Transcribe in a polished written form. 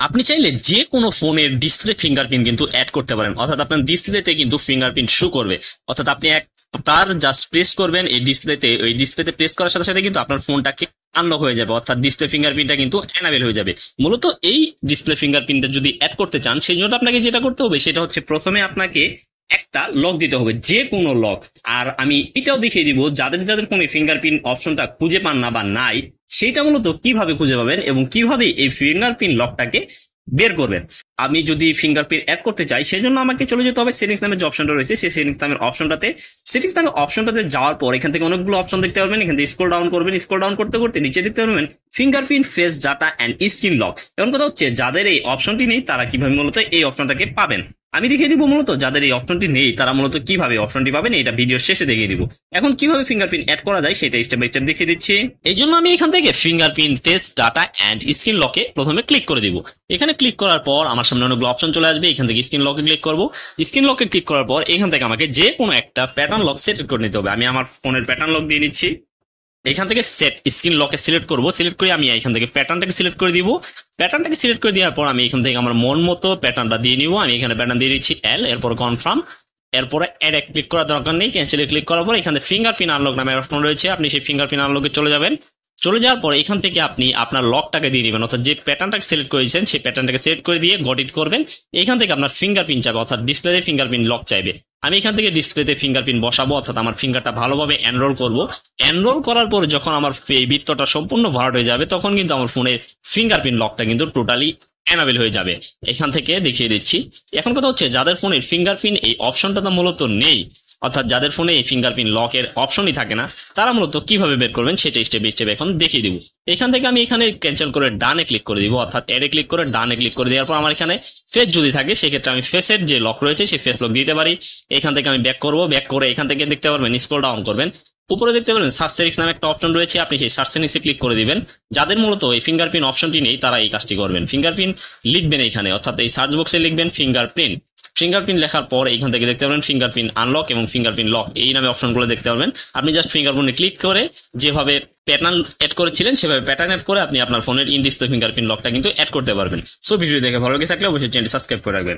আপনি চাইলে যে কোনো ফোনের ডিসপ্লে ফিঙ্গারপ্রিন্ট কিন্তু অ্যাড করতে পারেন, অর্থাৎ আপনার ডিসপ্লেতে কিন্তু ফিঙ্গারপ্রিন্ট শো করবে। অর্থাৎ আপনি একবার জাস্ট প্রেস করবেন এই ডিসপ্লেতে, ওই ডিসপ্লেতে প্রেস করার সাথে সাথে কিন্তু আপনার ফোনটাকে আনলক হয়ে যাবে, অর্থাৎ ডিসপ্লে ফিঙ্গারপ্রিন্টটা কিন্তু এনাবেল হয়ে যাবে। মূলত এই ডিসপ্লে ফিঙ্গারপ্রিন্টটা যদি অ্যাড করতে চান, সেই জন্য আপনাকে যেটা করতে হবে সেটা হচ্ছে প্রথমে আপনাকে একটা লক দিতে হবে, যে কোনো লক। আর আমি এটাও দেখিয়ে দিব যাদের যাদের ফোনে ফিঙ্গারপ্রিন্ট অপশনটা খুঁজে পান না বা নাই, সেটা মূলত কিভাবে খুঁজে পাবেন এবং কিভাবে এই ফিঙ্গারপ্রিন্ট লকটাকে বের করবেন। আমি যদি ফিঙ্গারপ্রিন্ট অ্যাড করতে চাই, সেই জন্য আমাকে চলে যেতে হবে সেটিংস নামের যে অপশনটা রয়েছে, সেই সেটিংস নামের অপশনটাতে যাওয়ার পর এখান থেকে অনেকগুলো অপশন দেখতে পারবেন। এখান থেকে স্ক্রল ডাউন করবেন, স্ক্রল ডাউন করতে করতে নিচে দেখতে পারবেন fingerprint face data and screen lock. এখন কথা হচ্ছে যাদের এই অপশনটি নেই তারা কিভাবে মূলত এই অপশনটাকে পাবেন। আমি দেখিয়ে দিব মূলত যাদের এই অপশনটি নেই তারা মূলত কিভাবে অপশনটি পাবেন, এটা ভিডিও শেষে দেখিয়ে দিব। এখন কিভাবে ফিঙ্গারপ্রিন্ট অ্যাড করা যায় সেটা স্টেপ বাই স্টেপ দেখিয়ে দিচ্ছি। এই জন্য আমি এখান থেকে fingerprint face data and screen লকে প্রথমে ক্লিক করে দিব। এখানে ক্লিক করার পর আমার সামনে অনেকগুলো অপশন চলে আসবে। এখান থেকে স্ক্রিন লকে ক্লিক করব। স্ক্রিন লকে ক্লিক করার পর এখান থেকে আমাকে যে কোনো একটা প্যাটার্ন লক সেট করে নিতে হবে। আমি আমার ফোনের প্যাটার্ন লক দিয়ে নিচ্ছি। এখান থেকে সেট স্ক্রিন লকে সিলেক্ট করব। সিলেক্ট করে আমি এখান থেকে প্যাটার্নটাকে সিলেক্ট করে দিব। প্যাটার্নটাকে সিলেক্ট করে দেওয়ার পর আমি এখান থেকে আমার মন মতো প্যাটার্নটা দিয়ে নিব। আমি এখানে প্যাটার্ন দিয়ে দিচ্ছি এল, এরপর কনফার্ম, এরপরে অ্যাডে ক্লিক করার দরকার নেই, ক্যান্সেলে ক্লিক করার পর এখানে ফিঙ্গারপ্রিন্ট আনলক নামে অপশন রয়েছে, আপনি সেই ফিঙ্গারপ্রিন্ট আনলকে চলে যাবেন। চলে যাওয়ার পর এখান থেকে আপনি আপনার লকটাকে দিয়ে দিবেন, অর্থাৎ যে প্যাটার্নটাকে সিলেক্ট করেছেন সেই প্যাটার্নটাকে সিলেক্ট করে দিয়ে গট ইট করবেন। এখান থেকে আপনার ফিঙ্গারপ্রিন্ট চাইবে, অর্থাৎ ডিসপ্লেতে ফিঙ্গারপ্রিন্ট লক চাইবে। আমি এখান থেকে ডিসপ্লেতে ফিঙ্গারপ্রিন্ট বসাবো, অর্থাৎ আমার ফিঙ্গারটা ভালোভাবে এনরোল করব। এনরোল করার পর যখন আমার এই বৃত্তটা সম্পূর্ণ ভরাট হয়ে যাবে তখন কিন্তু আমার ফোনের ফিঙ্গারপ্রিন্ট লকটা কিন্তু টোটালি এনাবেল হয়ে যাবে। এখান থেকে দেখিয়ে দিচ্ছি। এখন কথা হচ্ছে যাদের ফোনের ফিঙ্গারপ্রিন্ট এই অপশনটা তো মূলত নেই, অর্থাৎ যাদের ফোনে এই ফিঙ্গারপ্রিন্ট লকের অপশনই থাকে না, তারা মূলত কিভাবে বের করবেন সেটা স্টেপ বাই স্টেপ এখন দেখিয়ে দিব। এখান থেকে আমি এখানে ক্যান্সেল করে ডানে ক্লিক করে দিব, অর্থাৎ এডে ক্লিক করে ডানে ক্লিক করে দেওয়ার পর আমার এখানে ফেস যদি থাকে সেক্ষেত্রে আমি ফেসের যে লক রয়েছে সেই ফেস লক দিতে পারি। এখান থেকে আমি ব্যাক করব। ব্যাক করে এখান থেকে দেখতে পারবেন স্ক্রল ডাউন করবেন, উপরে দেখতে পারবেন সার্চ সেটিংস নামে একটা অপশন রয়েছে, আপনি সেই সার্চ সেটিংসে ক্লিক করে দিবেন। যাদের মূলত এই ফিঙ্গারপ্রিন্ট অপশনটি নেই তারা এই কাজটি করবেন। ফিঙ্গারপ্রিন্ট লিখবেন এখানে, অর্থাৎ এই সার্চ বক্সে লিখবেন ফিঙ্গারপ্রিন্ট। ফিঙ্গারপ্রিন্ট লেখার পর এখান থেকে দেখতে পাবেন ফিঙ্গারপ্রিন্ট আনলক এবং ফিঙ্গারপ্রিন্ট লক, এই নামে অপশনগুলো দেখতে পাবেন। আপনি জাস্ট ফিঙ্গারপ্রিন্টে ক্লিক করে যেভাবে প্যাটার্ন অ্যাড করেছিলেন সেভাবে প্যাটার্ন অ্যাড করে আপনি আপনার ফোনের ইন ডিসপ্লে ফিঙ্গারপ্রিন্ট লকটা কিন্তু অ্যাড করতে পারবেন। সো ভিডিও দেখে ভালো লেগে থাকলে অবশ্যই চ্যানেলটি সাবস্ক্রাইব করে রাখবেন।